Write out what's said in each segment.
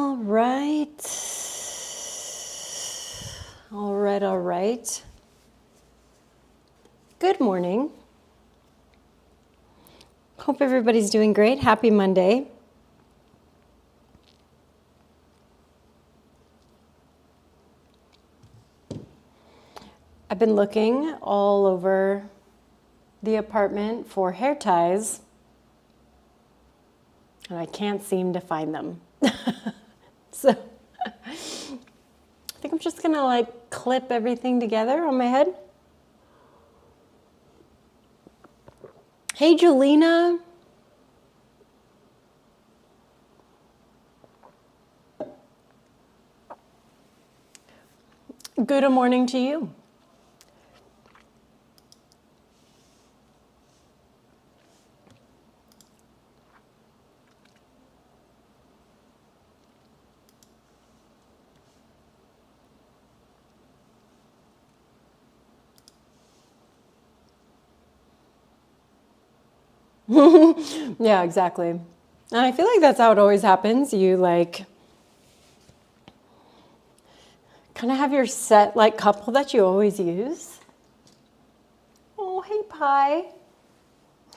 All right. All right, all right. Good morning. Hope everybody's doing great. Happy Monday. I've been looking all over the apartment for hair ties, and I can't seem to find them. So I think I'm just gonna like clip everything together on my head. Hey, Julina. Good morning to you. Yeah, exactly. And I feel like that's how it always happens. You like kind of have your set like couple that you always use. Oh, hey, Pie.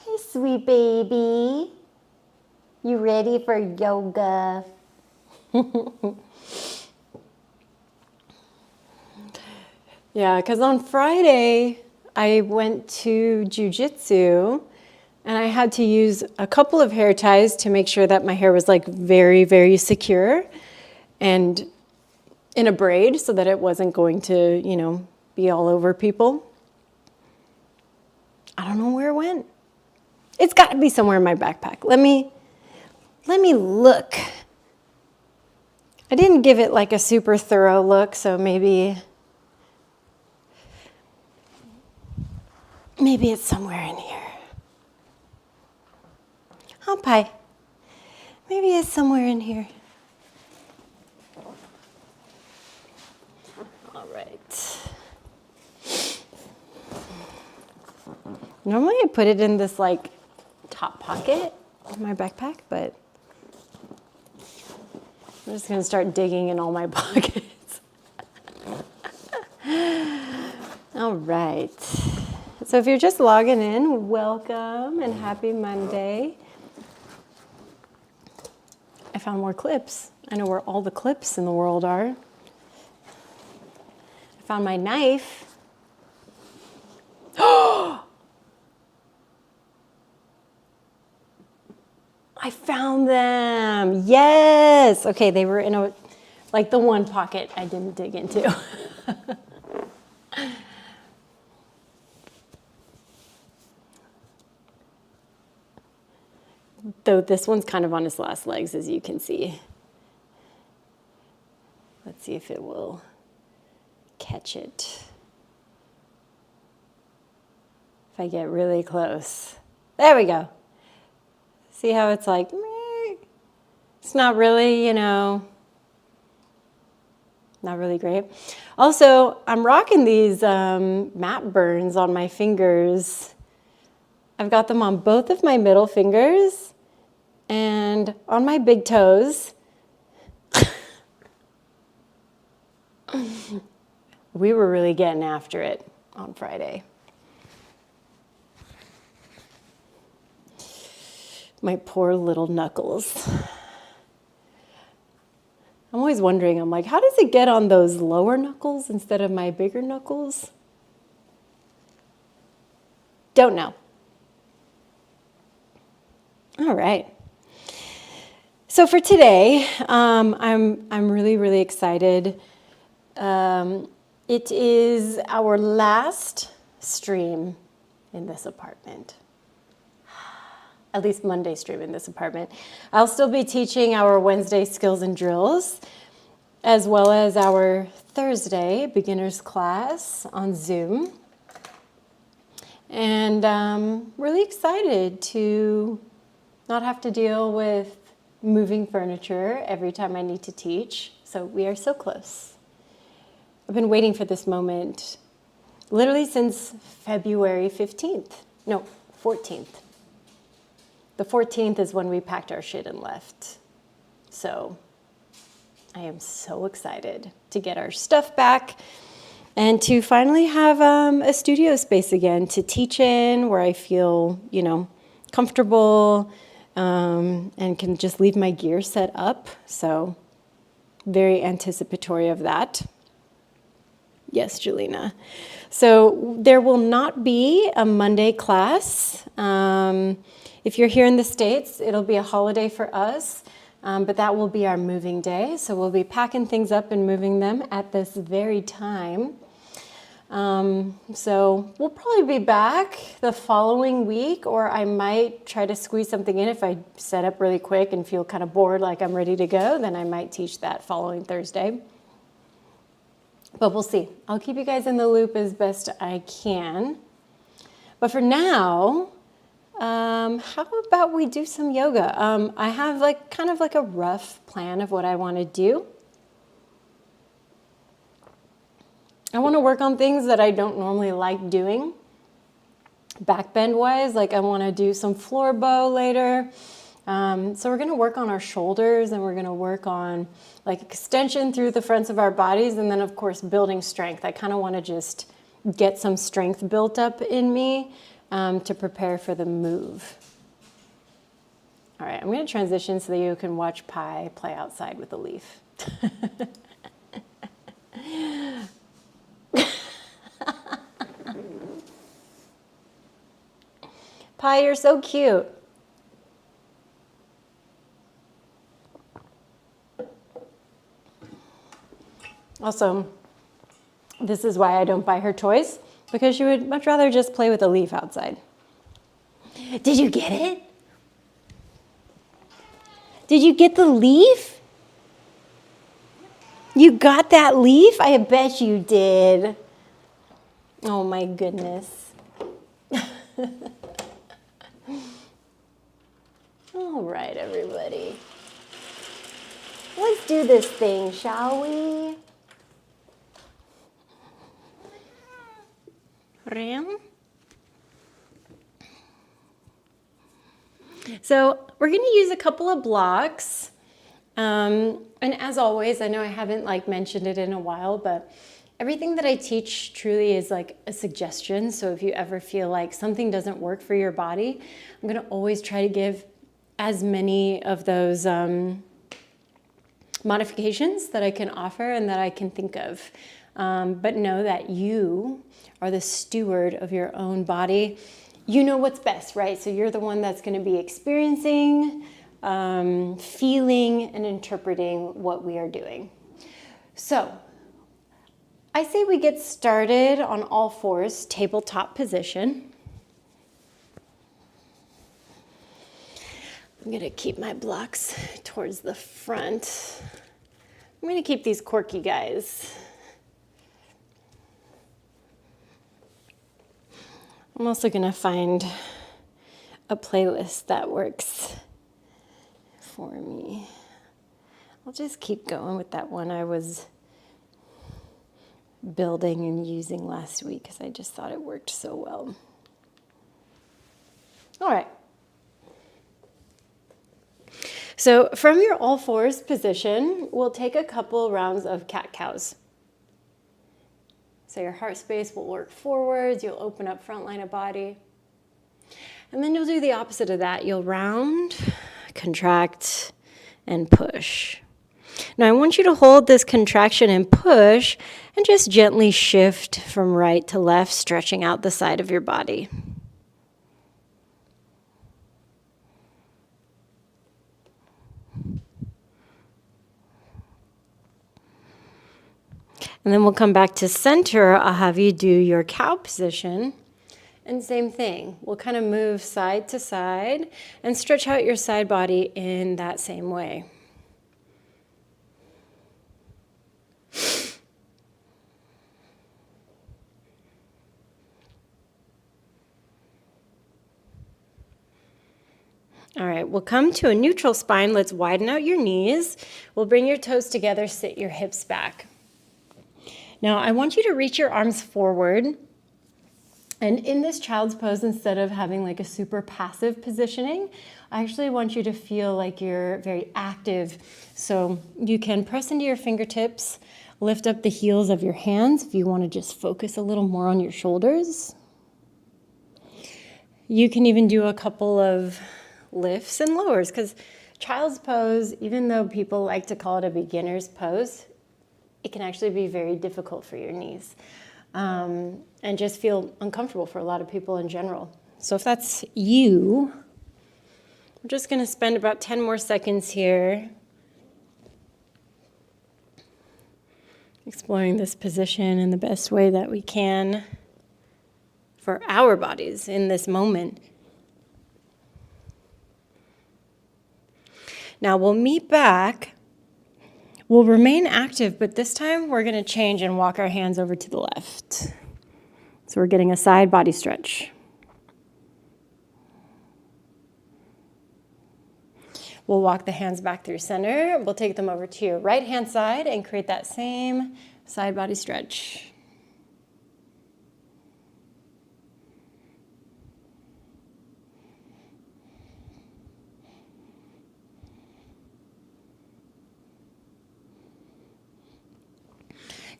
Hey, sweet baby. You ready for yoga? Yeah, because on Friday I went to jujitsu and I had to use a couple of hair ties to make sure that my hair was like very, very secure and in a braid so that it wasn't going to, be all over people. I don't know where it went. It's got to be somewhere in my backpack. Let me look. I didn't give it like a super thorough look, so maybe it's somewhere in here. Huh, Pie? Maybe it's somewhere in here. All right. Normally I put it in this like top pocket of my backpack, but I'm just gonna start digging in all my pockets. All right. So if you're just logging in, welcome and happy Monday. I found more clips. I know where all the clips in the world are. I found my knife. I found them. Yes. Okay, they were in the one pocket I didn't dig into. Though this one's kind of on its last legs, as you can see. Let's see if it will catch it. If I get really close. There we go. See how it's like, meh. It's not really, not really great. Also, I'm rocking these matte burns on my fingers. I've got them on both of my middle fingers and on my big toes. We were really getting after it on Friday. My poor little knuckles. I'm always wondering, I'm like, how does it get on those lower knuckles instead of my bigger knuckles? Don't know. All right. So for today, I'm really, really excited. It is our last stream in this apartment. At least Monday stream in this apartment. I'll still be teaching our Wednesday skills and drills, as well as our Thursday beginners class on Zoom. And I'm really excited to not have to deal with moving furniture every time I need to teach. So we are so close. I've been waiting for this moment literally since February 15th. No, 14th. The 14th is when we packed our shit and left. So I am so excited to get our stuff back and to finally have a studio space again to teach in where I feel, comfortable and can just leave my gear set up. So very anticipatory of that. Yes, Julina. So there will not be a Monday class. If you're here in the States, it'll be a holiday for us, but that will be our moving day. So we'll be packing things up and moving them at this very time. So we'll probably be back the following week, or I might try to squeeze something in if I set up really quick and feel kind of bored, like I'm ready to go, then I might teach that following Thursday. But we'll see. I'll keep you guys in the loop as best I can. But for now, how about we do some yoga? I have kind of a rough plan of what I want to do. I want to work on things that I don't normally like doing. Back bend wise, I want to do some floor bow later. So we're going to work on our shoulders, and we're going to work on extension through the fronts of our bodies, and then of course building strength. I kind of want to just get some strength built up in me to prepare for the move. All right, I'm going to transition so that you can watch Pi play outside with a leaf. Pi, you're so cute. Also, this is why I don't buy her toys, because she would much rather just play with a leaf outside. Did you get it? Did you get the leaf? You got that leaf? I bet you did. Oh my goodness. All right, everybody. Let's do this thing, shall we? Ram? So we're going to use a couple of blocks. And as always, I know I haven't mentioned it in a while, but everything that I teach truly is a suggestion. So if you ever feel like something doesn't work for your body, I'm going to always try to give as many of those modifications that I can offer and that I can think of. But know that you are the steward of your own body. You know what's best, right? So you're the one that's going to be experiencing, feeling, and interpreting what we are doing. So I say we get started on all fours, tabletop position. I'm going to keep my blocks towards the front. I'm going to keep these quirky guys. I'm also going to find a playlist that works for me. I'll just keep going with that one I was building and using last week because I just thought it worked so well. All right. So from your all fours position, we'll take a couple rounds of cat-cows. So your heart space will work forwards, you'll open up front line of body. And then you'll do the opposite of that. You'll round, contract, and push. Now I want you to hold this contraction and push and just gently shift from right to left, stretching out the side of your body. And then we'll come back to center. I'll have you do your cow position. And same thing. We'll kind of move side to side and stretch out your side body in that same way. All right, we'll come to a neutral spine. Let's widen out your knees. We'll bring your toes together, sit your hips back. Now, I want you to reach your arms forward. And in this child's pose, instead of having a super passive positioning, I actually want you to feel like you're very active, So you can press into your fingertips, lift up the heels of your hands if you want to just focus a little more on your shoulders. You can even do a couple of lifts and lowers, because child's pose, even though people like to call it a beginner's pose, it can actually be very difficult for your knees and just feel uncomfortable for a lot of people in general. So if that's you, I'm just going to spend about 10 more seconds here exploring this position in the best way that we can for our bodies in this moment. Now we'll meet back. We'll remain active, but this time we're going to change and walk our hands over to the left. So we're getting a side body stretch. We'll walk the hands back through center. We'll take them over to your right hand side and create that same side body stretch.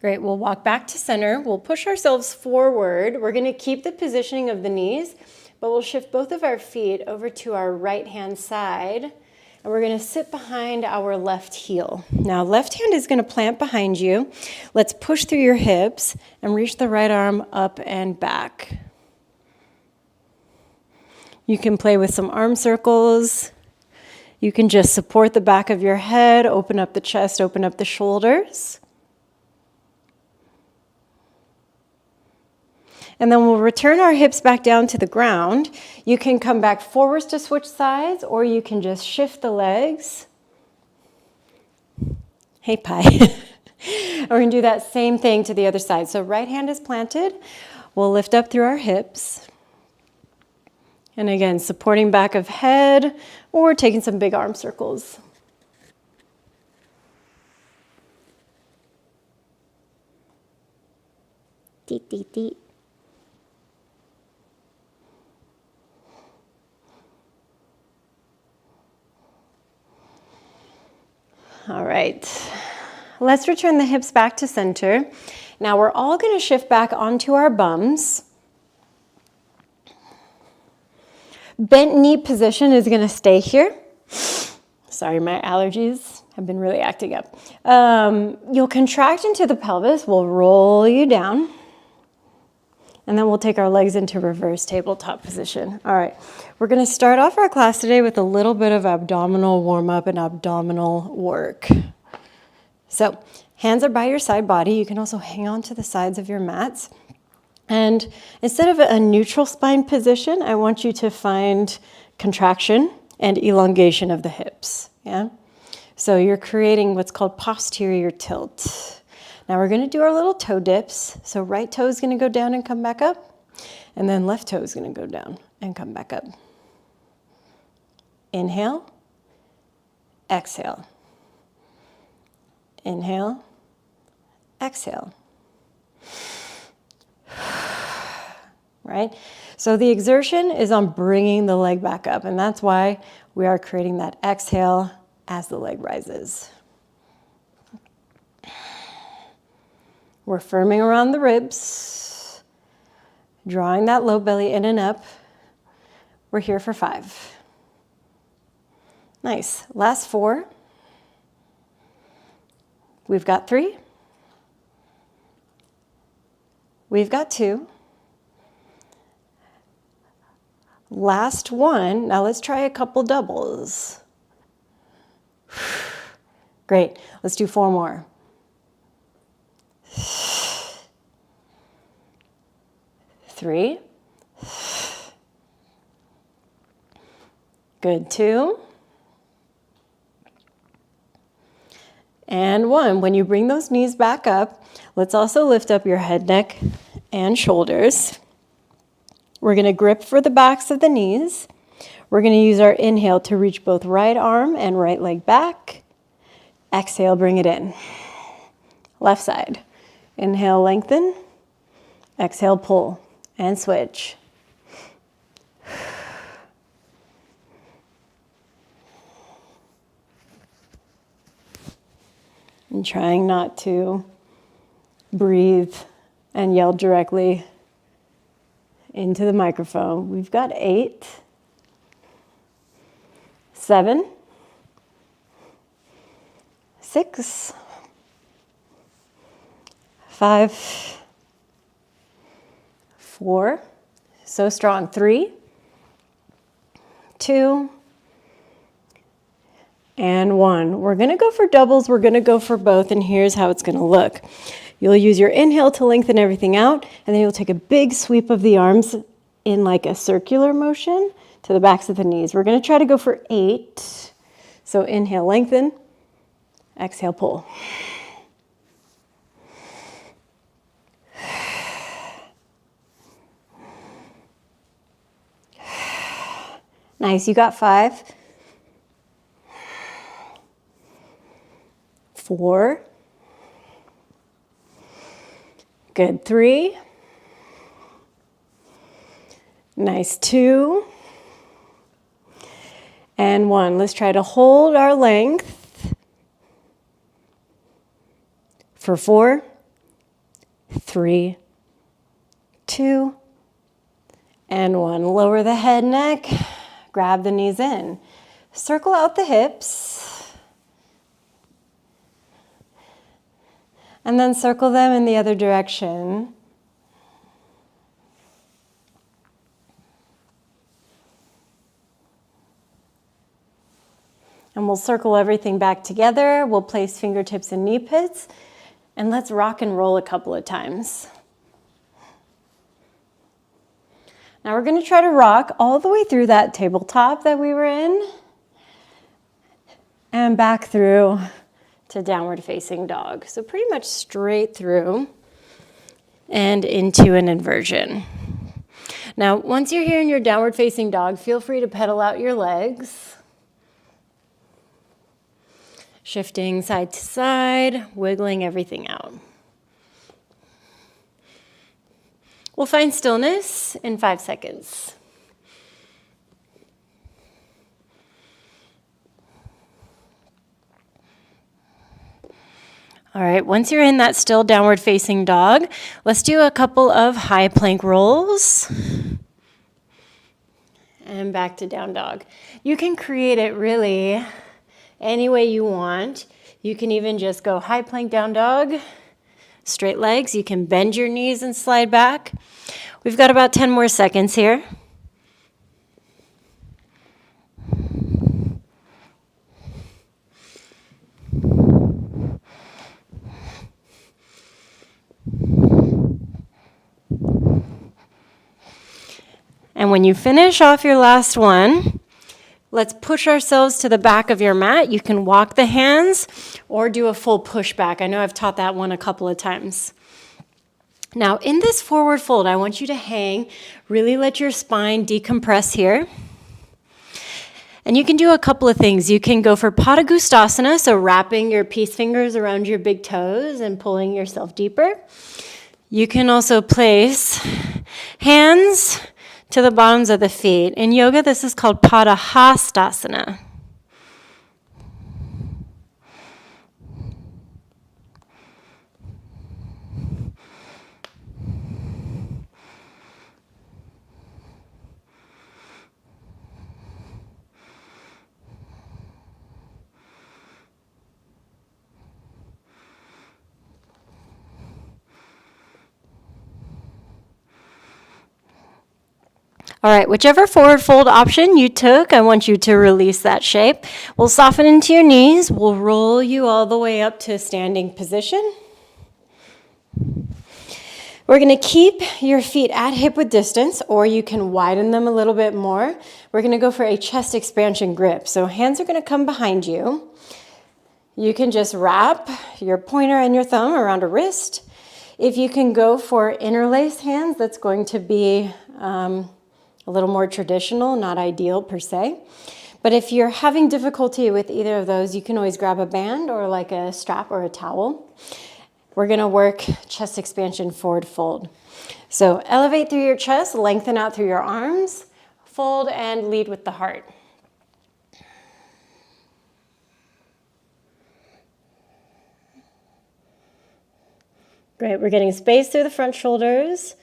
Great, we'll walk back to center. We'll push ourselves forward. We're going to keep the positioning of the knees, but we'll shift both of our feet over to our right hand side. And we're going to sit behind our left heel. Now, left hand is going to plant behind you. Let's push through your hips and reach the right arm up and back. You can play with some arm circles. You can just support the back of your head, open up the chest, open up the shoulders. And then we'll return our hips back down to the ground. You can come back forwards to switch sides, or you can just shift the legs. Hey, Pi. We're going to do that same thing to the other side. So right hand is planted. We'll lift up through our hips. And again, supporting back of head, or taking some big arm circles. Deet, deet, deet. All right, let's return the hips back to center. Now we're all going to shift back onto our bums. Bent knee position is going to stay here. Sorry, my allergies have been really acting up. You'll contract into the pelvis. We'll roll you down. And then we'll take our legs into reverse tabletop position. All right, we're going to start off our class today with a little bit of abdominal warm-up and abdominal work. So hands are by your side body. You can also hang on to the sides of your mats. And instead of a neutral spine position, I want you to find contraction and elongation of the hips. Yeah. So you're creating what's called posterior tilt. Now we're going to do our little toe dips. So right toe is going to go down and come back up. And then left toe is going to go down and come back up. Inhale. Exhale. Inhale. Exhale. Right? So the exertion is on bringing the leg back up. And that's why we are creating that exhale as the leg rises. We're firming around the ribs, drawing that low belly in and up. We're here for 5. Nice. Last 4. We've got 3. We've got 2. Last 1. Now let's try a couple doubles. Great. Let's do 4 more. 3. Good. 2. And 1. When you bring those knees back up, let's also lift up your head, neck, and shoulders. We're going to grip for the backs of the knees. We're going to use our inhale to reach both right arm and right leg back. Exhale, bring it in. Left side. Inhale, lengthen. Exhale, pull. And switch. and trying not to breathe and yell directly into the microphone. We've got 8, 7, 6, 5, 4, so strong, 3, 2, and 1. We're gonna go for doubles, we're gonna go for both, and here's how it's gonna look. You'll use your inhale to lengthen everything out, and then you'll take a big sweep of the arms in like a circular motion to the backs of the knees. We're gonna try to go for 8. So inhale, lengthen, exhale, pull. Nice, you got 5. 4. Good, 3. Nice, 2. And 1. Let's try to hold our length for 4, 3, 2, and 1. Lower the head, neck, grab the knees in. Circle out the hips. And then circle them in the other direction. And we'll circle everything back together. We'll place fingertips in knee pits. And let's rock and roll a couple of times. Now we're going to try to rock all the way through that tabletop that we were in. And back through to downward facing dog. So pretty much straight through and into an inversion. Now, once you're here in your downward facing dog, feel free to pedal out your legs. Shifting side to side, wiggling everything out. We'll find stillness in 5 seconds. All right, once you're in that still downward facing dog, let's do a couple of high plank rolls. And back to down dog. You can create it really any way you want. You can even just go high plank down dog, straight legs. You can bend your knees and slide back. We've got about 10 more seconds here. And when you finish off your last one, let's push ourselves to the back of your mat. You can walk the hands or do a full push back. I know I've taught that one a couple of times. Now, in this forward fold, I want you to hang, really let your spine decompress here. And you can do a couple of things. You can go for Padangusthasana, so wrapping your peace fingers around your big toes and pulling yourself deeper. You can also place hands to the bottoms of the feet. In yoga, this is called Padahastasana. All right, whichever forward fold option you took, I want you to release that shape. We'll soften into your knees. We'll roll you all the way up to a standing position. We're going to keep your feet at hip width distance, or you can widen them a little bit more. We're going to go for a chest expansion grip. So hands are going to come behind you. You can just wrap your pointer and your thumb around a wrist. If you can go for interlace hands, that's going to be a little more traditional, not ideal per se. But if you're having difficulty with either of those, you can always grab a band or like a strap or a towel. We're gonna work chest expansion, forward fold. So elevate through your chest, lengthen out through your arms, fold and lead with the heart. Great, we're getting space through the front shoulders.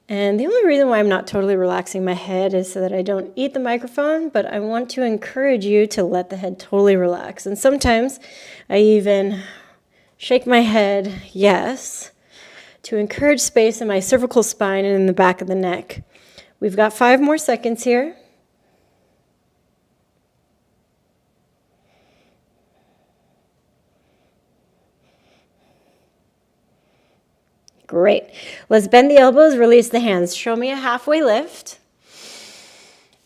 And the only reason why I'm not totally relaxing my head is so that I don't eat the microphone, but I want to encourage you to let the head totally relax. And sometimes I even shake my head, yes, to encourage space in my cervical spine and in the back of the neck. We've got 5 more seconds here. Great. Let's bend the elbows, release the hands. Show me a halfway lift.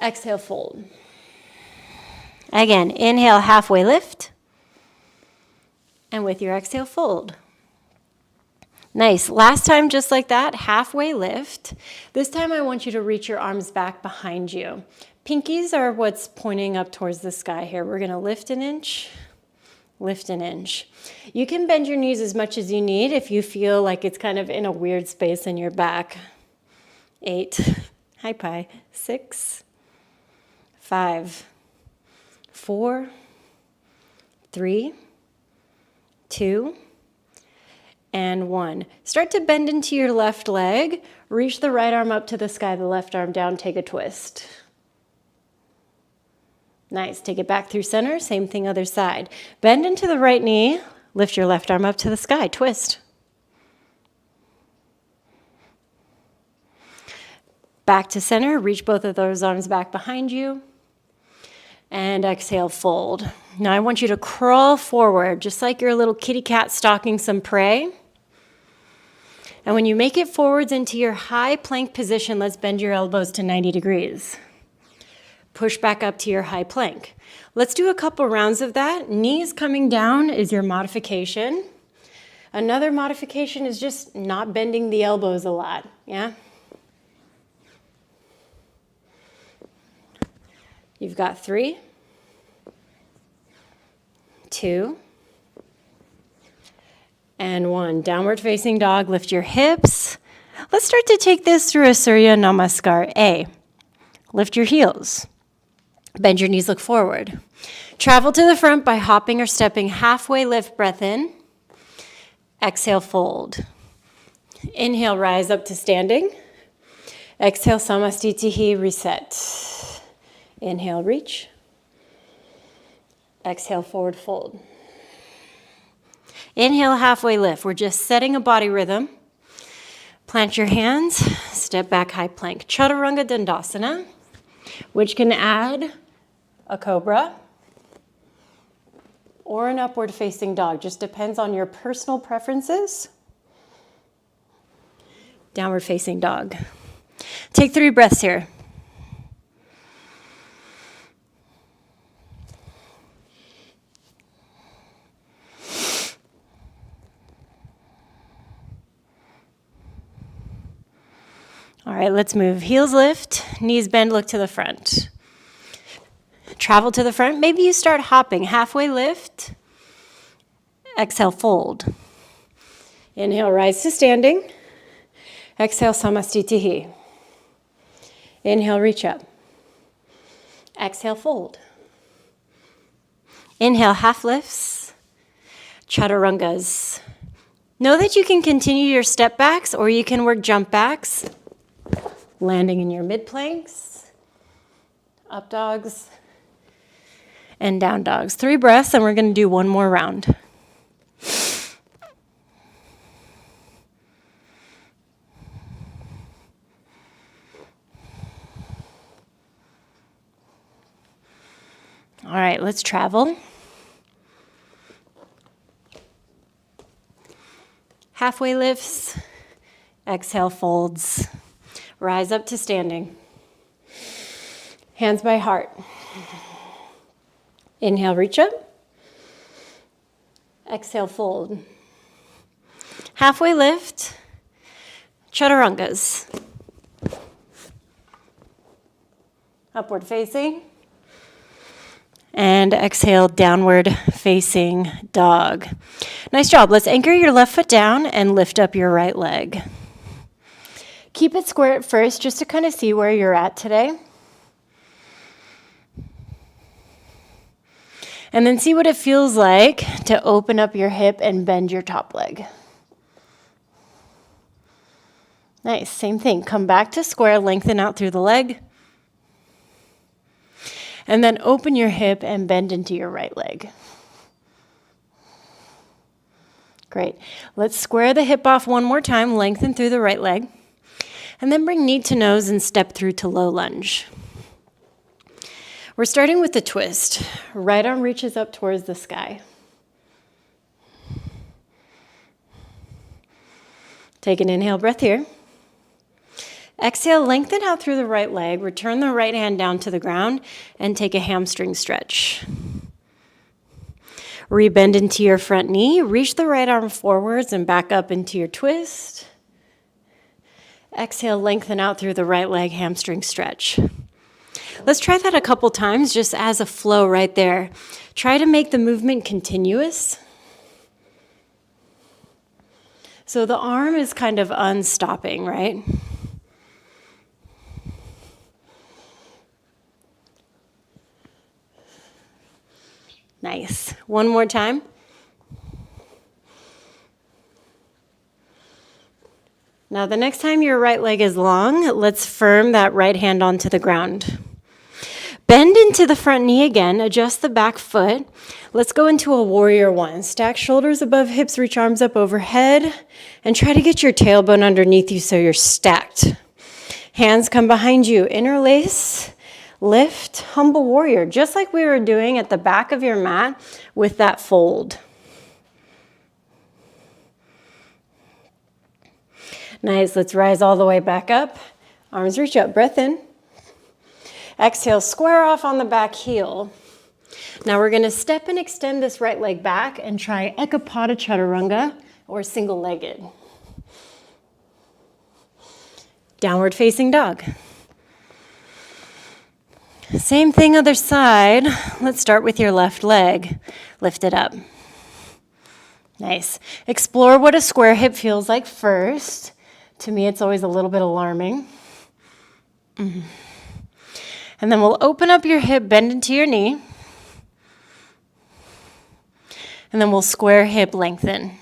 Exhale, fold. Again, inhale, halfway lift. And with your exhale, fold. Nice. Last time, just like that, halfway lift. This time I want you to reach your arms back behind you. Pinkies are what's pointing up towards the sky here. We're going to lift an inch, lift an inch. You can bend your knees as much as you need if you feel like it's kind of in a weird space in your back. 8, hi Pi, 6, 5, 4, 3, 2, and 1. Start to bend into your left leg. Reach the right arm up to the sky, the left arm down, take a twist. Nice, take it back through center, same thing other side. Bend into the right knee, lift your left arm up to the sky, twist. Back to center, reach both of those arms back behind you. And exhale, fold. Now I want you to crawl forward, just like you're a little kitty cat stalking some prey. And when you make it forwards into your high plank position, let's bend your elbows to 90 degrees. Push back up to your high plank. Let's do a couple rounds of that. Knees coming down is your modification. Another modification is just not bending the elbows a lot, yeah? You've got 3, 2, and 1. Downward facing dog, lift your hips. Let's start to take this through a Surya Namaskar A. Lift your heels. Bend your knees, look forward. Travel to the front by hopping or stepping, halfway lift, breath in. Exhale, fold. Inhale, rise up to standing. Exhale, Samastitihi, reset. Inhale, reach. Exhale, forward fold. Inhale, halfway lift. We're just setting a body rhythm. Plant your hands, step back, high plank. Chaturanga Dandasana, which can add a cobra or an upward facing dog. Just depends on your personal preferences. Downward facing dog. Take 3 breaths here. All right, let's move. Heels lift, knees bend, look to the front. Travel to the front. Maybe you start hopping. Halfway lift. Exhale, fold. Inhale, rise to standing. Exhale, Samastitihi. Inhale, reach up. Exhale, fold. Inhale, half lifts. Chaturangas. Know that you can continue your step backs or you can work jump backs. Landing in your mid planks, up dogs, and down dogs. 3 breaths, and we're going to do 1 more round. All right, let's travel. Halfway lifts, exhale, folds. Rise up to standing. Hands by heart. Inhale, reach up. Exhale, fold. Halfway lift. Chaturangas. Upward facing. And exhale, downward facing dog. Nice job. Let's anchor your left foot down and lift up your right leg. Keep it square at first, just to kind of see where you're at today. And then see what it feels like to open up your hip and bend your top leg. Nice, same thing. Come back to square, lengthen out through the leg. And then open your hip and bend into your right leg. Great. Let's square the hip off one more time, lengthen through the right leg. And then bring knee to nose and step through to low lunge. We're starting with the twist. Right arm reaches up towards the sky. Take an inhale breath here. Exhale, lengthen out through the right leg, return the right hand down to the ground, and take a hamstring stretch. Rebend into your front knee, reach the right arm forwards and back up into your twist. Exhale, lengthen out through the right leg, hamstring stretch. Let's try that a couple times just as a flow right there. Try to make the movement continuous. So the arm is kind of unstopping, right? Nice. One more time. Now the next time your right leg is long, let's firm that right hand onto the ground. Bend into the front knee again, adjust the back foot. Let's go into a warrior one. Stack shoulders above hips, reach arms up overhead, and try to get your tailbone underneath you so you're stacked. Hands come behind you, interlace. Lift, humble warrior, just like we were doing at the back of your mat with that fold. Nice, let's rise all the way back up. Arms reach up, breath in. Exhale, square off on the back heel. Now we're gonna step and extend this right leg back and try Ekapada Chaturanga or single-legged. Downward facing dog. Same thing, other side. Let's start with your left leg. Lift it up. Nice. Explore what a square hip feels like first. To me, it's always a little bit alarming. And then we'll open up your hip, bend into your knee. And then we'll square hip, lengthen.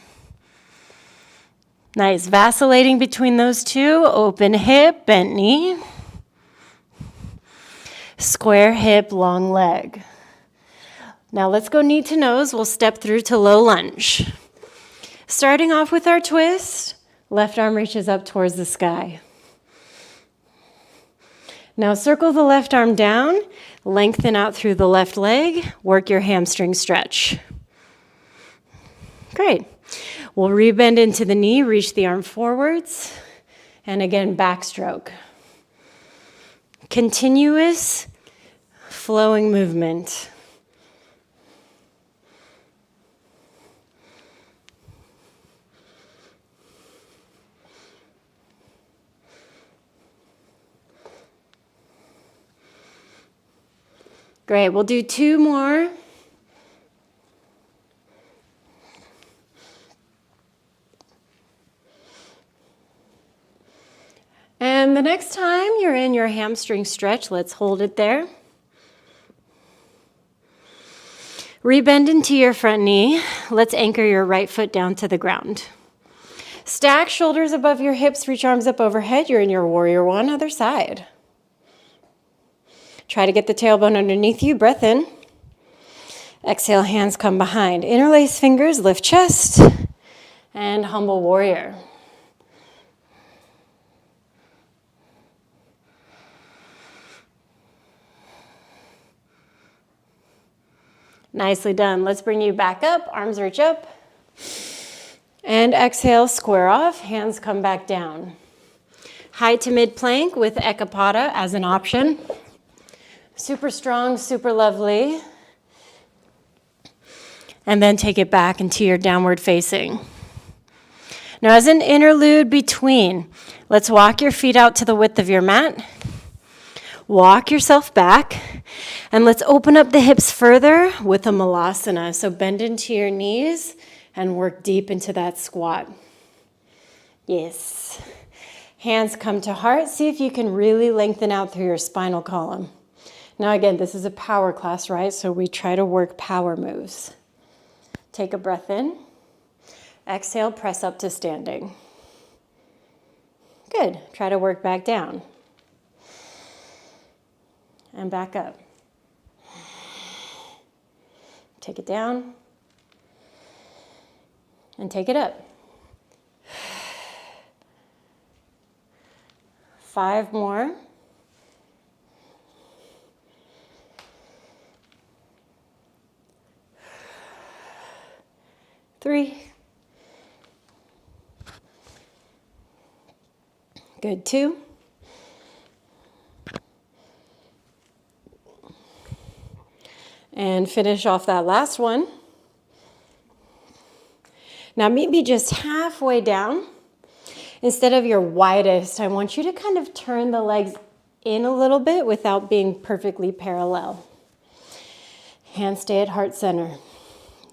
Nice. Vacillating between those two. Open hip, bent knee. Square hip, long leg. Now let's go knee to nose. We'll step through to low lunge. Starting off with our twist, left arm reaches up towards the sky. Now circle the left arm down, lengthen out through the left leg, work your hamstring stretch. Great. We'll rebend into the knee, reach the arm forwards, and again, backstroke. Continuous flowing movement. Great, we'll do two more. And the next time you're in your hamstring stretch, let's hold it there. Rebend into your front knee. Let's anchor your right foot down to the ground. Stack shoulders above your hips, reach arms up overhead. You're in your warrior one, other side. Try to get the tailbone underneath you, breath in. Exhale, hands come behind. Interlace fingers, lift chest, and humble warrior. Nicely done. Let's bring you back up, arms reach up. And exhale, square off, hands come back down. High to mid plank with Ekapada as an option. Super strong, super lovely. And then take it back into your downward facing. Now as an interlude between, let's walk your feet out to the width of your mat. Walk yourself back, and let's open up the hips further with a malasana. So bend into your knees and work deep into that squat. Yes. Hands come to heart. See if you can really lengthen out through your spinal column. Now again, this is a power class, right? So we try to work power moves. Take a breath in. Exhale, press up to standing. Good. Try to work back down. And back up. Take it down. And take it up. 5 more. 3. Good, 2. And finish off that last one. Now meet me just halfway down. Instead of your widest, I want you to kind of turn the legs in a little bit without being perfectly parallel. Hands stay at heart center.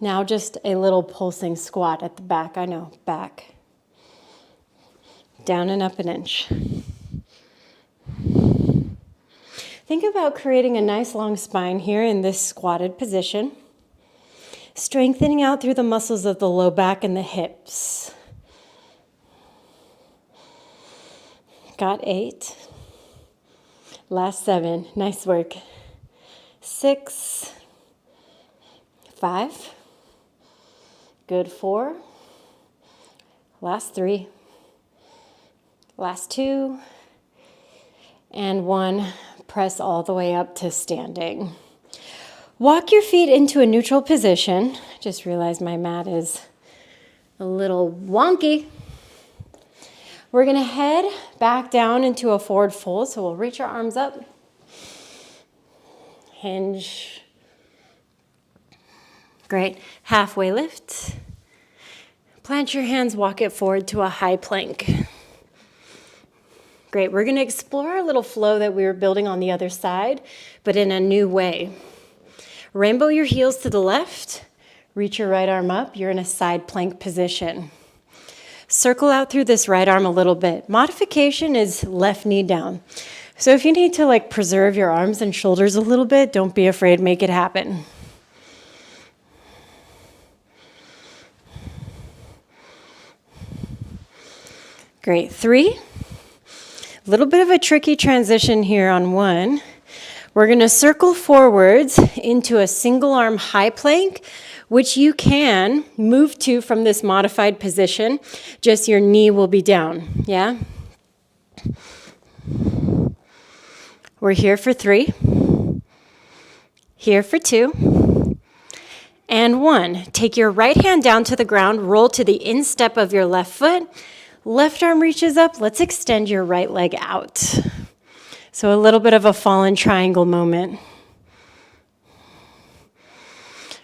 Now just a little pulsing squat at the back. I know, back. Down and up an inch. Think about creating a nice long spine here in this squatted position. Strengthening out through the muscles of the low back and the hips. Got 8. Last 7. Nice work. 6. 5. Good. 4. Last 3. Last 2. And 1. Press all the way up to standing. Walk your feet into a neutral position. Just realized my mat is a little wonky. We're going to head back down into a forward fold. So we'll reach our arms up. Hinge. Great. Halfway lift. Plant your hands, walk it forward to a high plank. Great. We're going to explore our little flow that we were building on the other side, but in a new way. Rainbow your heels to the left. Reach your right arm up. You're in a side plank position. Circle out through this right arm a little bit. Modification is left knee down. So if you need to preserve your arms and shoulders a little bit, don't be afraid, make it happen. Great. 3. A little bit of a tricky transition here on 1. We're going to circle forwards into a single arm high plank, which you can move to from this modified position. Just your knee will be down. Yeah? We're here for 3. Here for 2. And 1. Take your right hand down to the ground, roll to the instep of your left foot. Left arm reaches up. Let's extend your right leg out. So a little bit of a fallen triangle moment.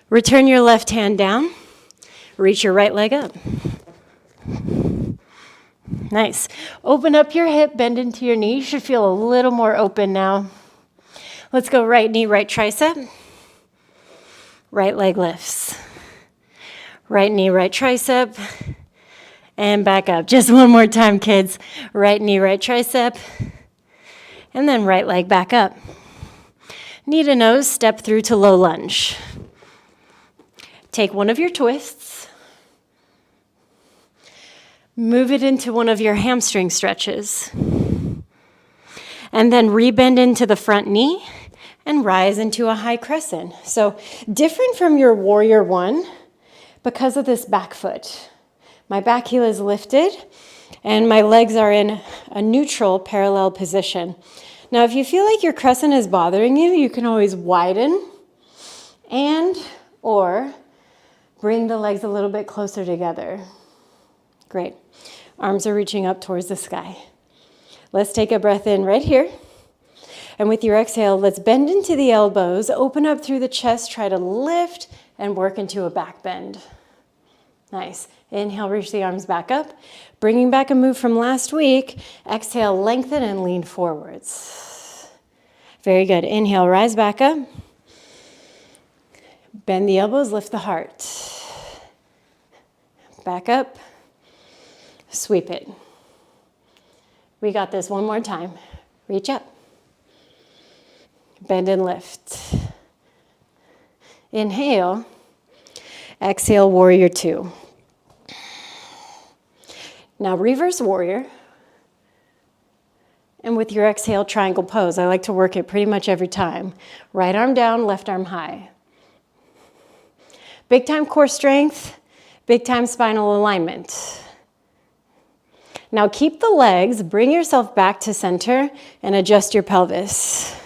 Return your left hand down. Reach your right leg up. Nice. Open up your hip, bend into your knee. You should feel a little more open now. Let's go right knee, right tricep. Right leg lifts. Right knee, right tricep. And back up. Just one more time, kids. Right knee, right tricep. And then right leg back up. Knee to nose, step through to low lunge. Take one of your twists. Move it into one of your hamstring stretches. And then rebend into the front knee and rise into a high crescent. So different from your warrior 1 because of this back foot. My back heel is lifted and my legs are in a neutral parallel position. Now, if you feel like your crescent is bothering you, you can always widen and or bring the legs a little bit closer together. Great. Arms are reaching up towards the sky. Let's take a breath in right here. And with your exhale, let's bend into the elbows, open up through the chest, try to lift and work into a back bend. Nice. Inhale, reach the arms back up. Bringing back a move from last week. Exhale, lengthen and lean forwards. Very good. Inhale, rise back up. Bend the elbows, lift the heart. Back up. Sweep it. We got this one more time. Reach up. Bend and lift. Inhale. Exhale, warrior 2. Now reverse warrior. And with your exhale, triangle pose. I like to work it pretty much every time. Right arm down, left arm high. Big time core strength, big time spinal alignment. Now keep the legs, bring yourself back to center and adjust your pelvis.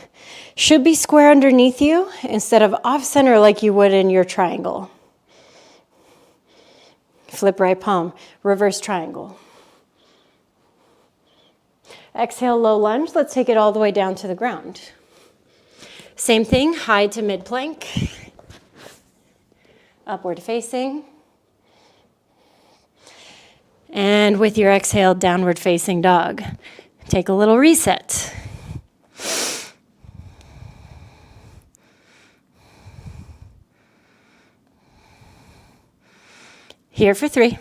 Should be square underneath you instead of off center like you would in your triangle. Flip right palm, reverse triangle. Exhale, low lunge. Let's take it all the way down to the ground. Same thing, high to mid plank. Upward facing. And with your exhale, downward facing dog. Take a little reset. Here for 3.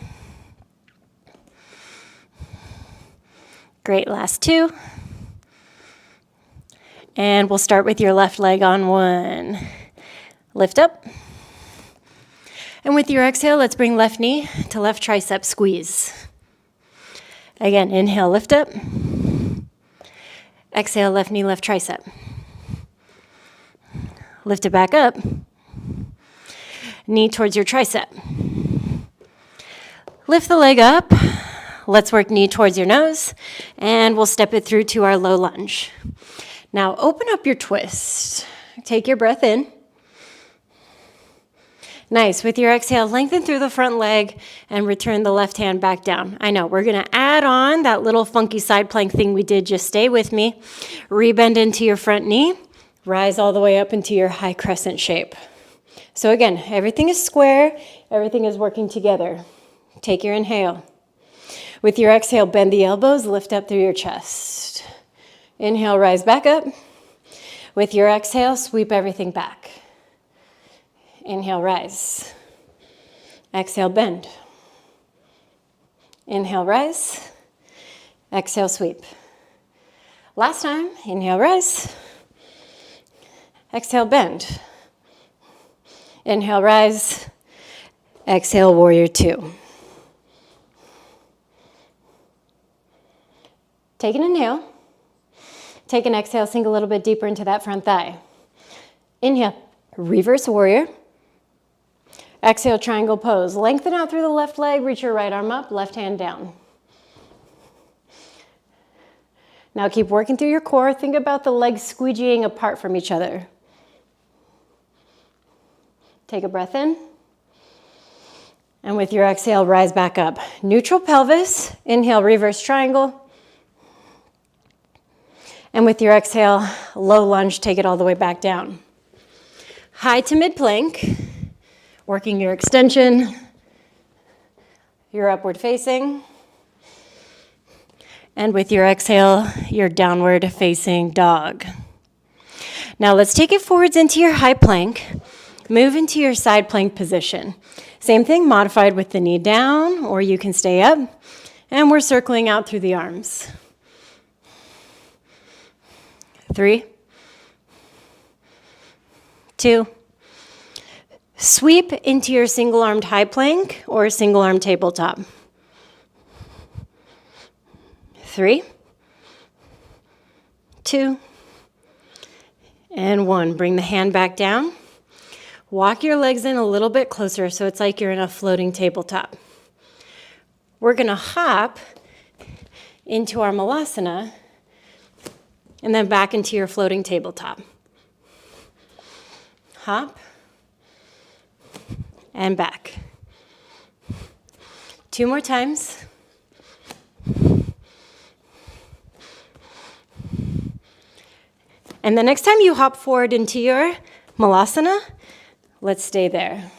Great, last 2. And we'll start with your left leg on 1. Lift up. And with your exhale, let's bring left knee to left tricep, squeeze. Again, inhale, lift up. Exhale, left knee, left tricep. Lift it back up. Knee towards your tricep. Lift the leg up. Let's work knee towards your nose, and we'll step it through to our low lunge. Now open up your twist. Take your breath in. Nice. With your exhale, lengthen through the front leg and return the left hand back down. I know, we're going to add on that little funky side plank thing we did. Just stay with me. Rebend into your front knee. Rise all the way up into your high crescent shape. So again, everything is square. Everything is working together. Take your inhale. With your exhale, bend the elbows, lift up through your chest. Inhale, rise back up. With your exhale, sweep everything back. Inhale, rise. Exhale, bend. Inhale, rise. Exhale, sweep. Last time, inhale, rise. Exhale, bend. Inhale, rise. Exhale, warrior 2. Take an inhale. Take an exhale, sink a little bit deeper into that front thigh. Inhale, reverse warrior. Exhale, triangle pose. Lengthen out through the left leg, reach your right arm up, left hand down. Now keep working through your core. Think about the legs squeegeeing apart from each other. Take a breath in. And with your exhale, rise back up. Neutral pelvis. Inhale, reverse triangle. And with your exhale, low lunge, take it all the way back down. High to mid plank, working your extension, your upward facing. And with your exhale, your downward facing dog. Now let's take it forwards into your high plank. Move into your side plank position. Same thing, modified with the knee down, or you can stay up. And we're circling out through the arms. 3, 2, sweep into your single-armed high plank or single-arm tabletop. 3, 2, and 1. Bring the hand back down. Walk your legs in a little bit closer so it's like you're in a floating tabletop. We're going to hop into our malasana and then back into your floating tabletop. Hop and back. 2 more times. And the next time you hop forward into your malasana, let's stay there.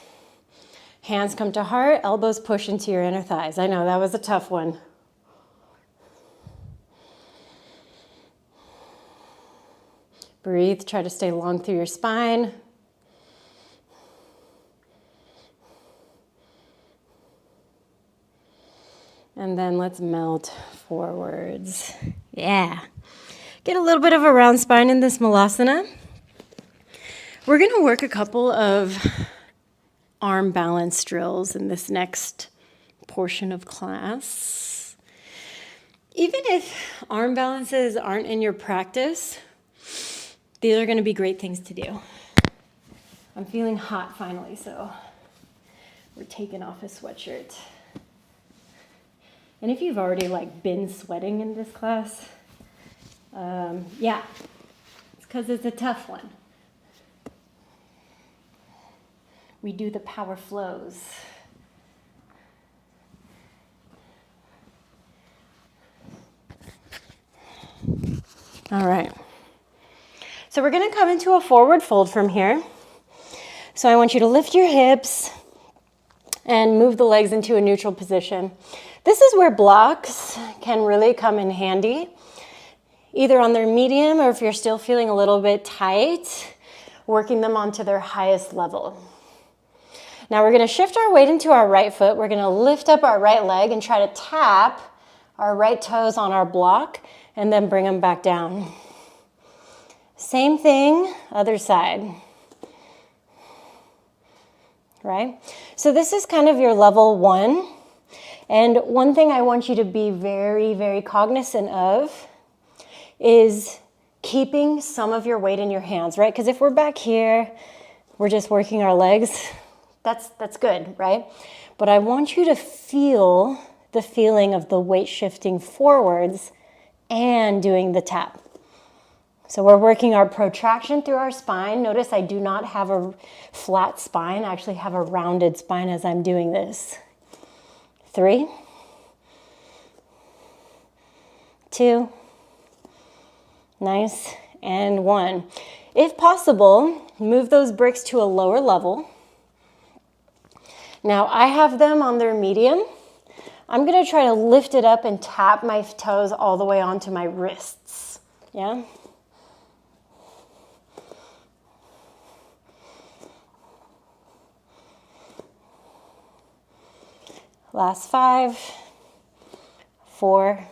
Hands come to heart, elbows push into your inner thighs. I know, that was a tough one. Breathe, try to stay long through your spine. And then let's melt forwards. Yeah. Get a little bit of a round spine in this malasana. We're going to work a couple of arm balance drills in this next portion of class. even if arm balances aren't in your practice, these are going to be great things to do. I'm feeling hot finally, so we're taking off a sweatshirt. And if you've already like been sweating in this class, yeah, it's because it's a tough one. We do the power flows. All right. So we're going to come into a forward fold from here. So I want you to lift your hips and move the legs into a neutral position. This is where blocks can really come in handy, either on their medium or if you're still feeling a little bit tight, working them onto their highest level. Now we're going to shift our weight into our right foot. We're going to lift up our right leg and try to tap our right toes on our block and then bring them back down. Same thing, other side. Right? So this is kind of your level 1. And one thing I want you to be very, very cognizant of is keeping some of your weight in your hands, right? Because if we're back here, we're just working our legs, that's good, right? But I want you to feel the feeling of the weight shifting forwards and doing the tap. So we're working our protraction through our spine. Notice I do not have a flat spine. I actually have a rounded spine as I'm doing this. 3, 2, nice, and 1. If possible, move those bricks to a lower level. Now I have them on their medium. I'm going to try to lift it up and tap my toes all the way onto my wrists. Yeah? Last 5, 4,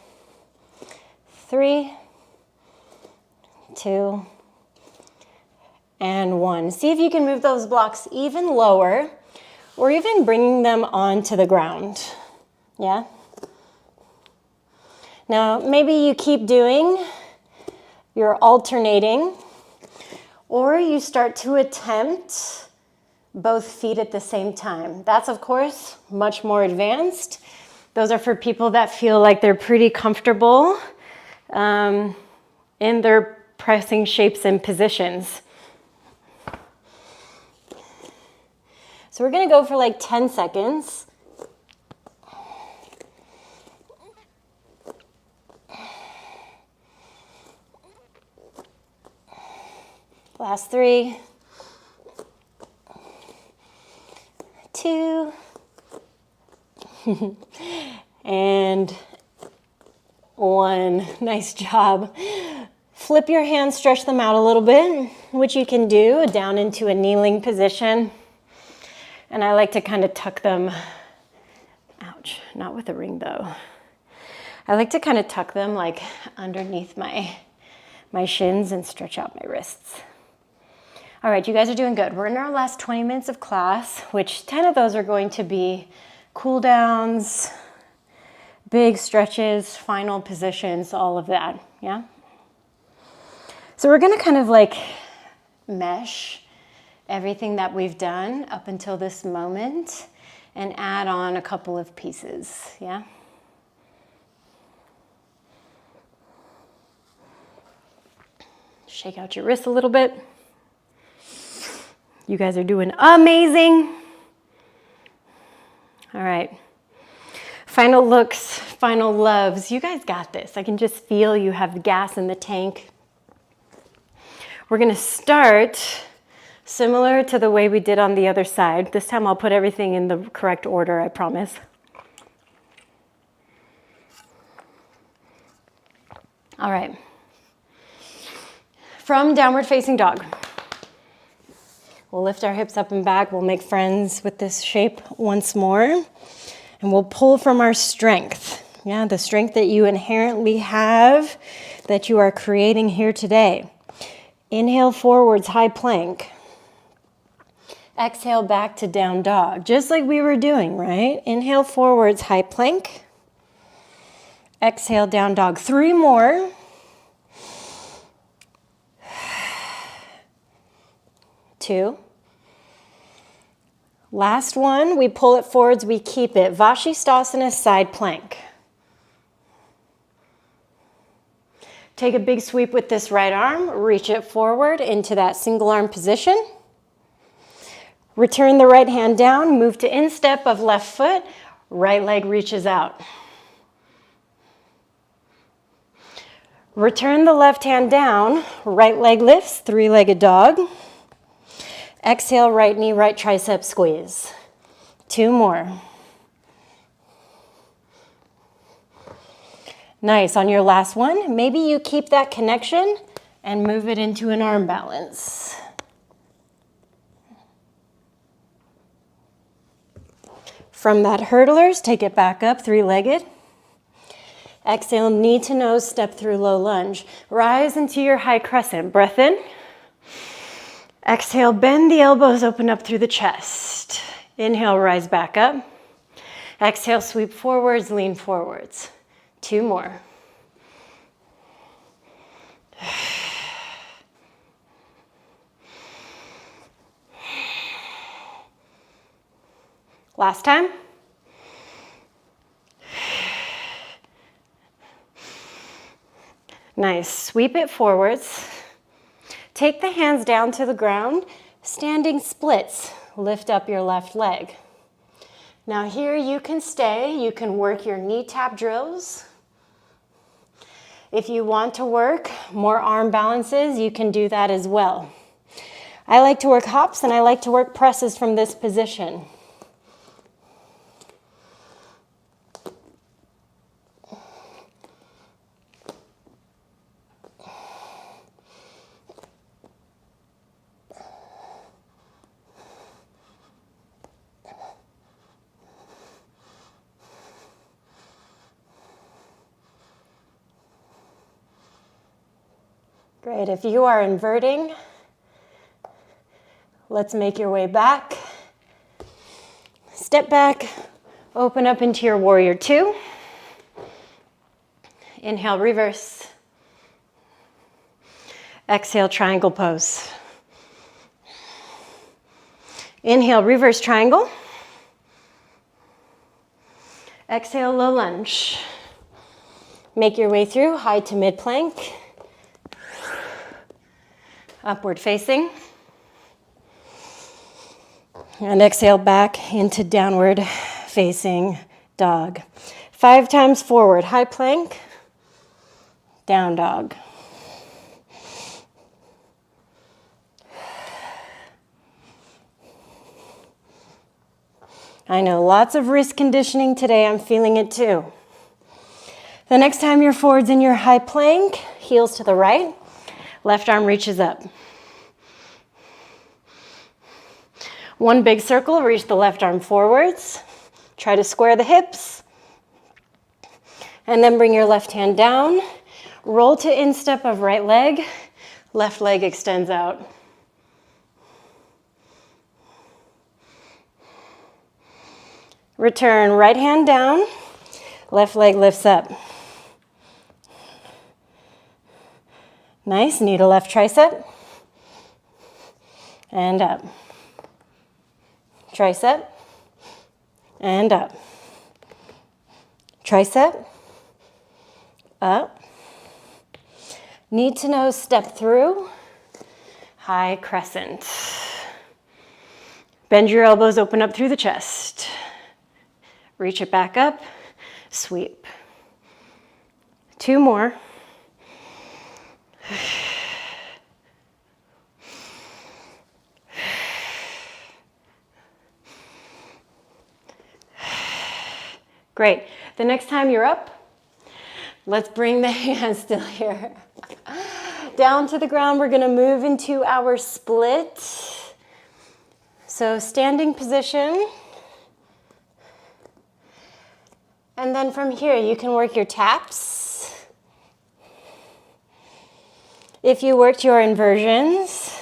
3, 2, and 1. See if you can move those blocks even lower or even bringing them onto the ground. Yeah? Now, maybe you keep doing your alternating, or you start to attempt both feet at the same time. That's, of course, much more advanced. Those are for people that feel like they're pretty comfortable in their pressing shapes and positions. So we're going to go for like 10 seconds. Last 3, 2, and 1. Nice job. Flip your hands, stretch them out a little bit, which you can do down into a kneeling position. And I like to kind of tuck them, ouch, not with a ring though. I like to kind of tuck them like underneath my shins and stretch out my wrists. All right, you guys are doing good. We're in our last 20 minutes of class, which 10 of those are going to be cool downs, big stretches, final positions, all of that, yeah? So we're gonna kind of like mesh everything that we've done up until this moment and add on a couple of pieces, yeah? Shake out your wrists a little bit. You guys are doing amazing. All right. Final looks, final loves. You guys got this. I can just feel you have the gas in the tank. We're going to start similar to the way we did on the other side. This time I'll put everything in the correct order, I promise. All right. From downward facing dog. We'll lift our hips up and back. We'll make friends with this shape once more. And we'll pull from our strength. Yeah, the strength that you inherently have, that you are creating here today. Inhale forwards, high plank. Exhale back to down dog, just like we were doing, right? Inhale forwards, high plank. Exhale, down dog. 3 more. Two. Last one, we pull it forwards, we keep it. Vashisthasana, side plank. Take a big sweep with this right arm, reach it forward into that single arm position. Return the right hand down, move to instep of left foot, right leg reaches out. Return the left hand down, right leg lifts, 3-legged dog. Exhale, right knee, right tricep squeeze. 2 more. Nice, on your last one, maybe you keep that connection and move it into an arm balance. From that hurdlers, take it back up, 3-legged. Exhale, knee to nose, step through low lunge. Rise into your high crescent, breath in. Exhale, bend the elbows, open up through the chest. Inhale, rise back up. Exhale, sweep forwards, lean forwards. 2 more. Last time. Nice, sweep it forwards. Take the hands down to the ground, standing splits. Lift up your left leg. Now here you can stay, you can work your knee tap drills. If you want to work more arm balances, you can do that as well. I like to work hops and I like to work presses from this position. Great, if you are inverting, let's make your way back. Step back, open up into your warrior 2. Inhale, reverse. Exhale, triangle pose. Inhale, reverse triangle. Exhale, low lunge. Make your way through high to mid plank. Upward facing. And exhale back into downward facing dog. 5 times forward, high plank, down dog. I know, lots of wrist conditioning today, I'm feeling it too. The next time you're forwards in your high plank, heels to the right, left arm reaches up. One big circle, reach the left arm forwards. Try to square the hips. And then bring your left hand down. Roll to instep of right leg. Left leg extends out. Return right hand down. Left leg lifts up. Nice, knee to left tricep. And up. Tricep. And up. Tricep. Up. Knee to nose, step through. High crescent. Bend your elbows, open up through the chest. Reach it back up. Sweep. 2 more. Great. The next time you're up, let's bring the hands still here. Down to the ground, we're gonna move into our split. So standing position. And then from here, you can work your taps. If you worked your inversions,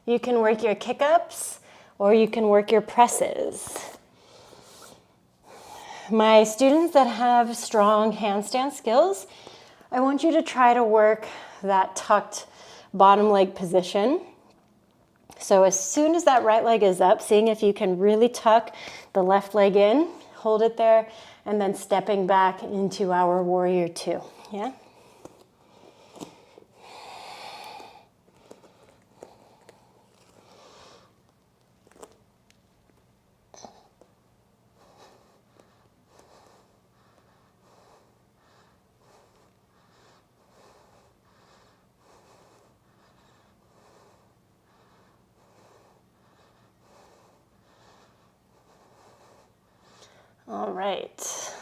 you can work your kick-ups, or you can work your presses. My students that have strong handstand skills, I want you to try to work that tucked bottom leg position. So as soon as that right leg is up, seeing if you can really tuck the left leg in, hold it there, and then stepping back into our warrior two, yeah? All right.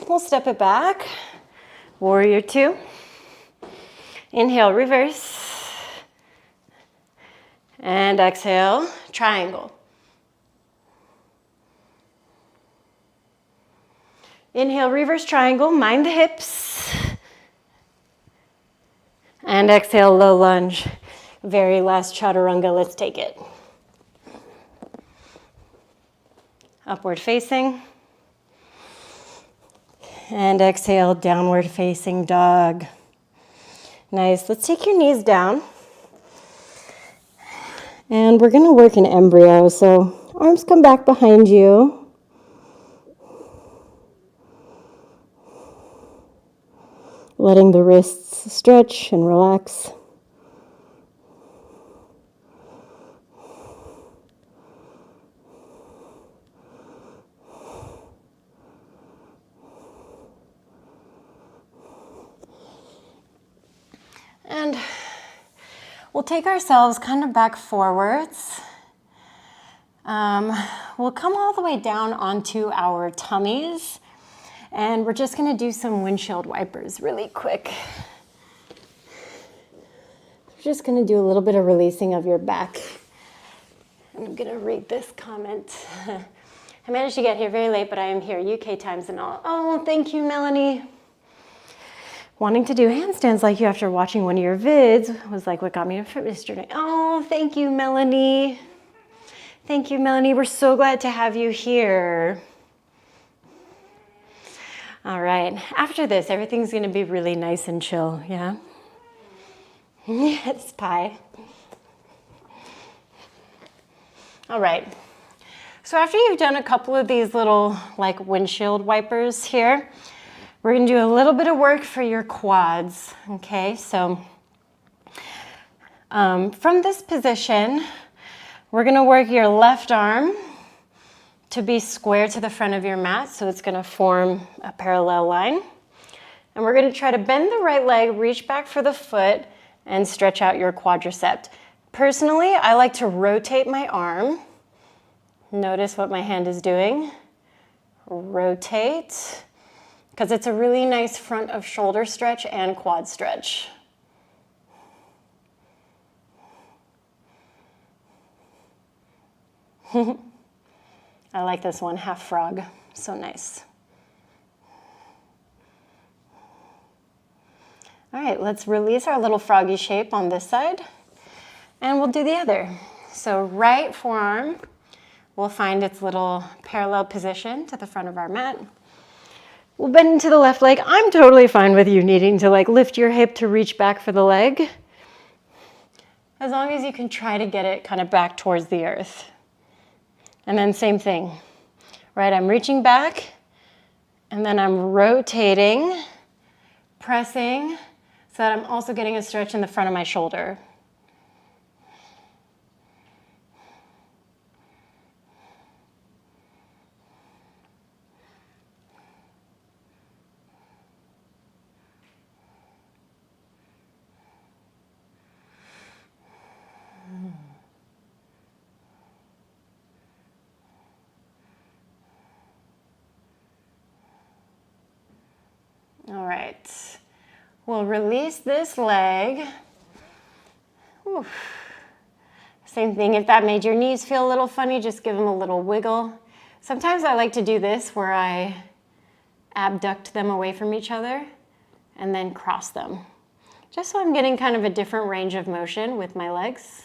We'll step it back. Warrior two. Inhale, reverse. And exhale, triangle. Inhale, reverse triangle, mind the hips. And exhale, low lunge. Very last chaturanga, let's take it. Upward facing. And exhale, downward facing dog. Nice, let's take your knees down. And we're gonna work an embryo, so arms come back behind you. Letting the wrists stretch and relax. And we'll take ourselves kind of back forwards. We'll come all the way down onto our tummies, and we're just gonna do some windshield wipers really quick. We're just gonna do a little bit of releasing of your back. And I'm gonna read this comment. I managed to get here very late, but I am here UK times and all. Oh, thank you, Melanie. Wanting to do handstands like you after watching one of your vids was like what got me to fitness journey. Oh, thank you, Melanie. Thank you, Melanie. We're so glad to have you here. All right, after this, everything's gonna be really nice and chill, yeah? It's pie. All right, so after you've done a couple of these little like windshield wipers here, we're gonna do a little bit of work for your quads, okay? So from this position, we're gonna work your left arm to be square to the front of your mat, so it's gonna form a parallel line. And we're gonna try to bend the right leg, reach back for the foot, and stretch out your quadricep. Personally, I like to rotate my arm. Notice what my hand is doing. Rotate. Because it's a really nice front of shoulder stretch and quad stretch. I like this one, half frog, so nice. All right, let's release our little froggy shape on this side, and we'll do the other. So right forearm will find its little parallel position to the front of our mat. We'll bend into the left leg. I'm totally fine with you needing to like lift your hip to reach back for the leg, as long as you can try to get it kind of back towards the earth. And then same thing, right? I'm reaching back, and then I'm rotating, pressing, so that I'm also getting a stretch in the front of my shoulder. All right, we'll release this leg. Oof. Same thing, if that made your knees feel a little funny, just give them a little wiggle. Sometimes I like to do this where I abduct them away from each other and then cross them. Just so I'm getting kind of a different range of motion with my legs.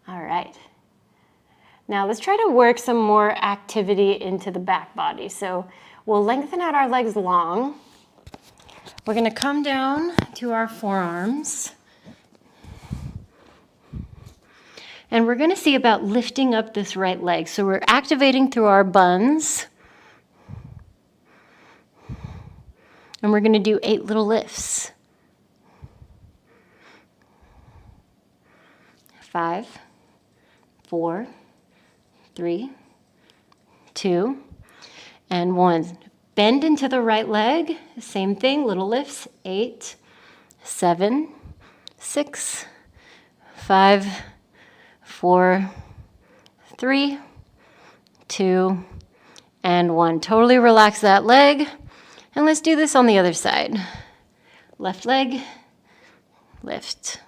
All right. Now let's try to work some more activity into the back body. So we'll lengthen out our legs long. We're gonna come down to our forearms. And we're gonna see about lifting up this right leg. So we're activating through our buns. And we're gonna do 8 little lifts. 5, 4, 3, 2, and 1. Bend into the right leg. Same thing, little lifts. 8, 7, 6, 5, 4, 3, 2, and 1. Totally relax that leg. And let's do this on the other side. Left leg, lift.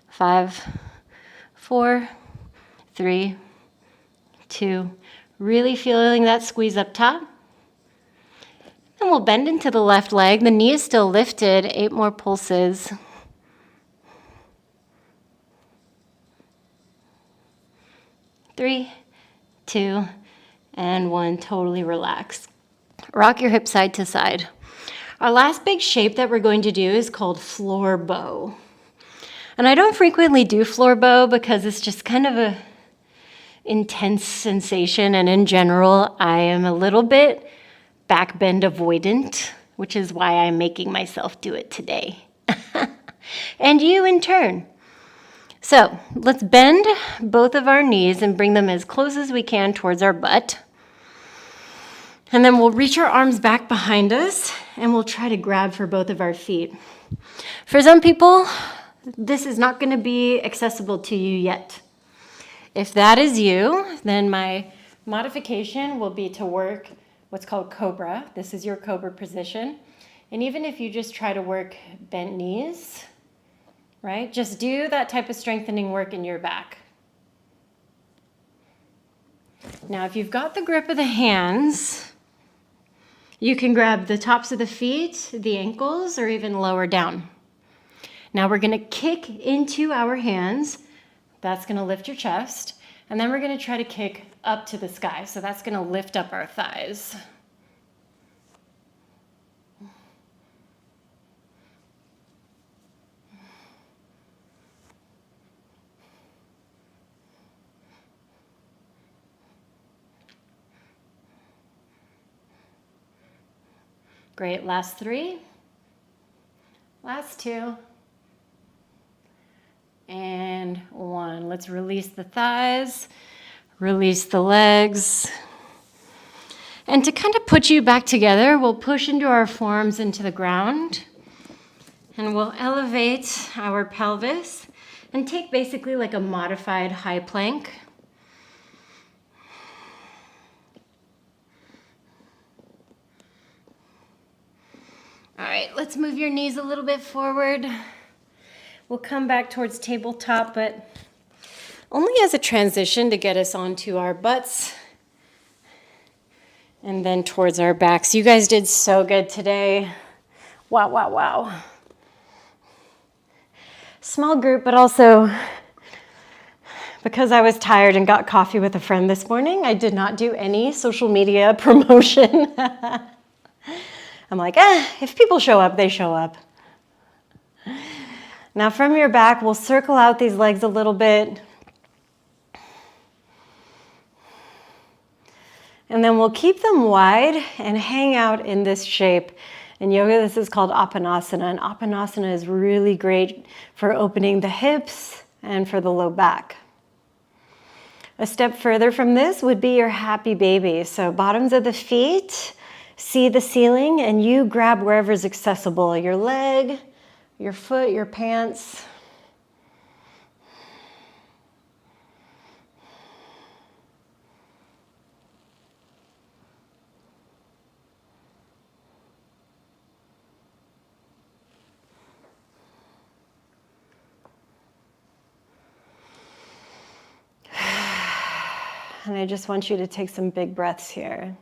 5, 4, 3, 2. Really feeling that squeeze up top. And we'll bend into the left leg. The knee is still lifted. 8 more pulses. 3, 2, and 1. Totally relax. Rock your hips side to side. Our last big shape that we're going to do is called floor bow. And I don't frequently do floor bow because it's just kind of a intense sensation, and in general, I am a little bit back bend avoidant, which is why I'm making myself do it today. And you in turn. So let's bend both of our knees and bring them as close as we can towards our butt. And then we'll reach our arms back behind us and we'll try to grab for both of our feet. For some people, this is not going to be accessible to you yet. If that is you, then my modification will be to work what's called cobra. This is your cobra position. And even if you just try to work bent knees, right? Just do that type of strengthening work in your back. Now, if you've got the grip of the hands, you can grab the tops of the feet, the ankles, or even lower down. Now we're gonna kick into our hands. That's gonna lift your chest. And then we're gonna try to kick up to the sky. So that's gonna lift up our thighs. Great, last 3. Last 2. And 1. Let's release the thighs, release the legs. And to kind of put you back together, we'll push into our forearms into the ground. And we'll elevate our pelvis and take basically like a modified high plank. All right, let's move your knees a little bit forward. We'll come back towards tabletop, but only as a transition to get us onto our butts and then towards our backs. You guys did so good today. Wow, wow, wow. Small group, but also because I was tired and got coffee with a friend this morning, I did not do any social media promotion. I'm like, if people show up, they show up. Now from your back, we'll circle out these legs a little bit. And then we'll keep them wide and hang out in this shape. In yoga, this is called Apanasana. And Apanasana is really great for opening the hips and for the low back. A step further from this would be your happy baby. So bottoms of the feet, see the ceiling, and you grab wherever's accessible. Your leg, your foot, your pants. And I just want you to take some big breaths here.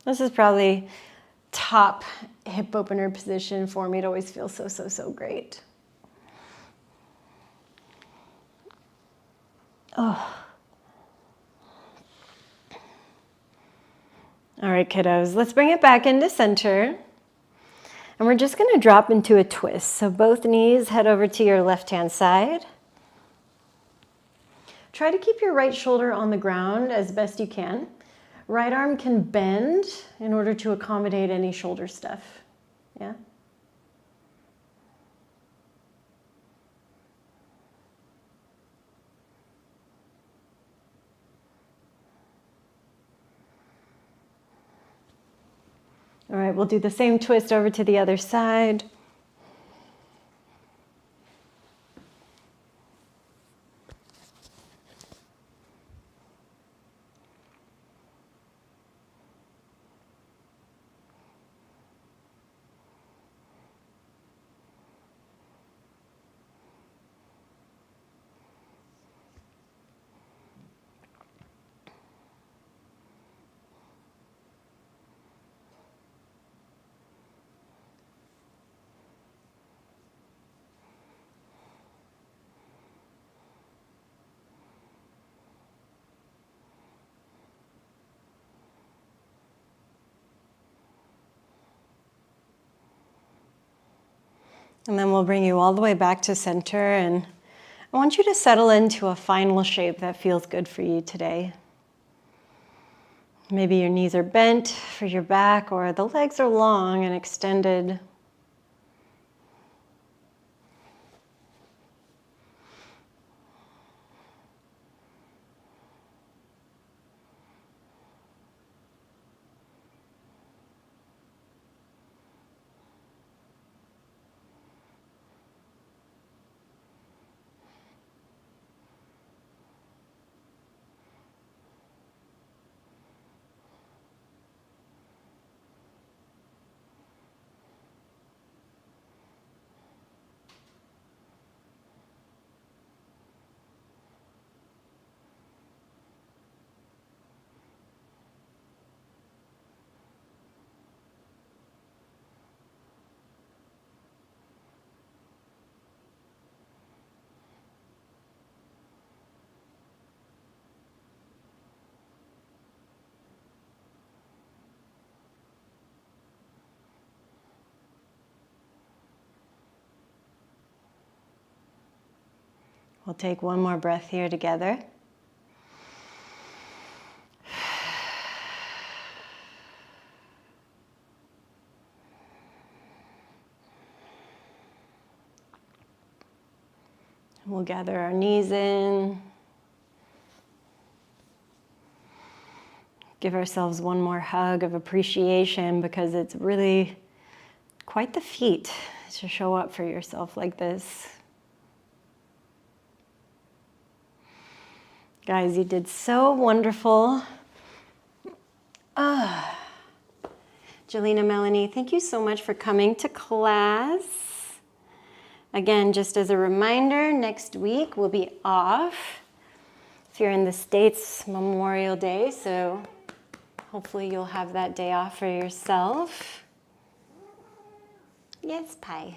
This is probably top hip opener position for me. It always feels so, so, so great. Oh. All right, kiddos, let's bring it back into center. And we're just going to drop into a twist. So both knees head over to your left-hand side. Try to keep your right shoulder on the ground as best you can. Right arm can bend in order to accommodate any shoulder stuff. Yeah? All right, we'll do the same twist over to the other side. And then we'll bring you all the way back to center, and I want you to settle into a final shape that feels good for you today. Maybe your knees are bent for your back, or the legs are long and extended. We'll take one more breath here together. We'll gather our knees in. Give ourselves one more hug of appreciation, because it's really quite the feat to show up for yourself like this. Guys, you did so wonderful. Jelena, Melanie, thank you so much for coming to class. Again, just as a reminder, next week we'll be off. If you're in the States, Memorial Day, so hopefully you'll have that day off for yourself. Yes, Pi.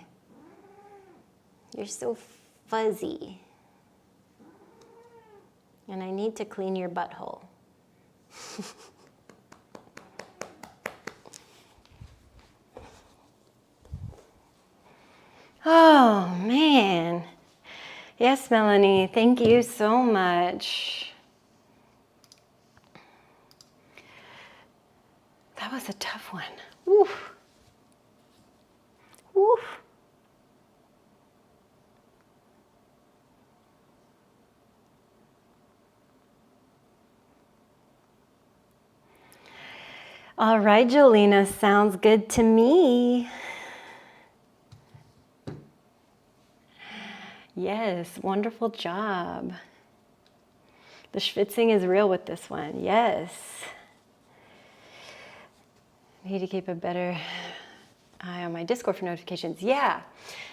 You're so fuzzy. And I need to clean your butthole. Oh, man. Yes, Melanie, thank you so much. That was a tough one. Oof. Oof. All right, Jolena, sounds good to me. Yes, wonderful job. The schwitzing is real with this one, yes. Need to keep a better eye on my Discord for notifications. Yeah,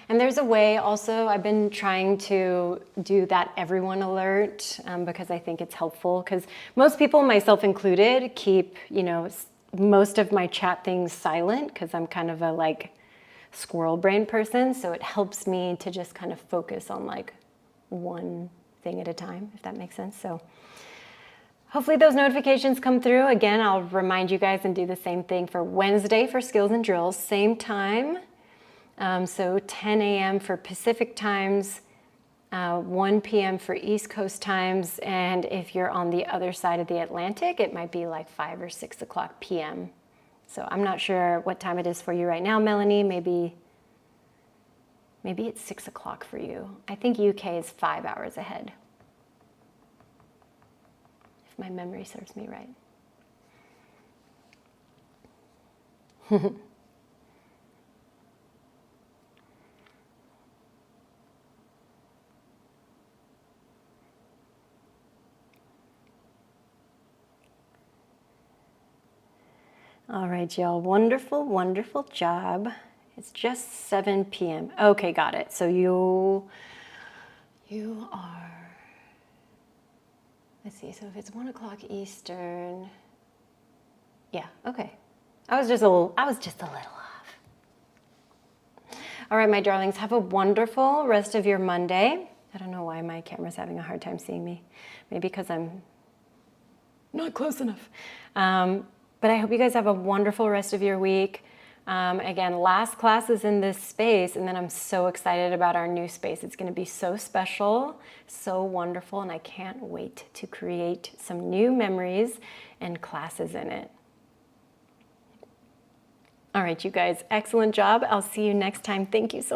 and there's a way also, I've been trying to do that everyone alert because I think it's helpful, because most people, myself included, keep, most of my chat things silent because I'm kind of a like squirrel brain person. So it helps me to just kind of focus on like one thing at a time, if that makes sense. So hopefully those notifications come through. Again, I'll remind you guys and do the same thing for Wednesday for skills and drills, same time. So 10 a.m. for Pacific times, 1 p.m. for East Coast times. And if you're on the other side of the Atlantic, it might be like 5 or 6 o'clock p.m. So I'm not sure what time it is for you right now, Melanie. Maybe it's 6 o'clock for you. I think UK is 5 hours ahead, if my memory serves me right. All right, y'all. Wonderful, wonderful job. It's just 7 p.m. Okay, got it. So you are, let's see. So if it's 1 o'clock Eastern, yeah, okay. I was just a little off. All right, my darlings, have a wonderful rest of your Monday. I don't know why my camera's having a hard time seeing me. Maybe because I'm not close enough. But I hope you guys have a wonderful rest of your week. Again, last class is in this space, and then I'm so excited about our new space. It's going to be so special, so wonderful, and I can't wait to create some new memories and classes in it. All right, you guys, excellent job. I'll see you next time. Thank you so much.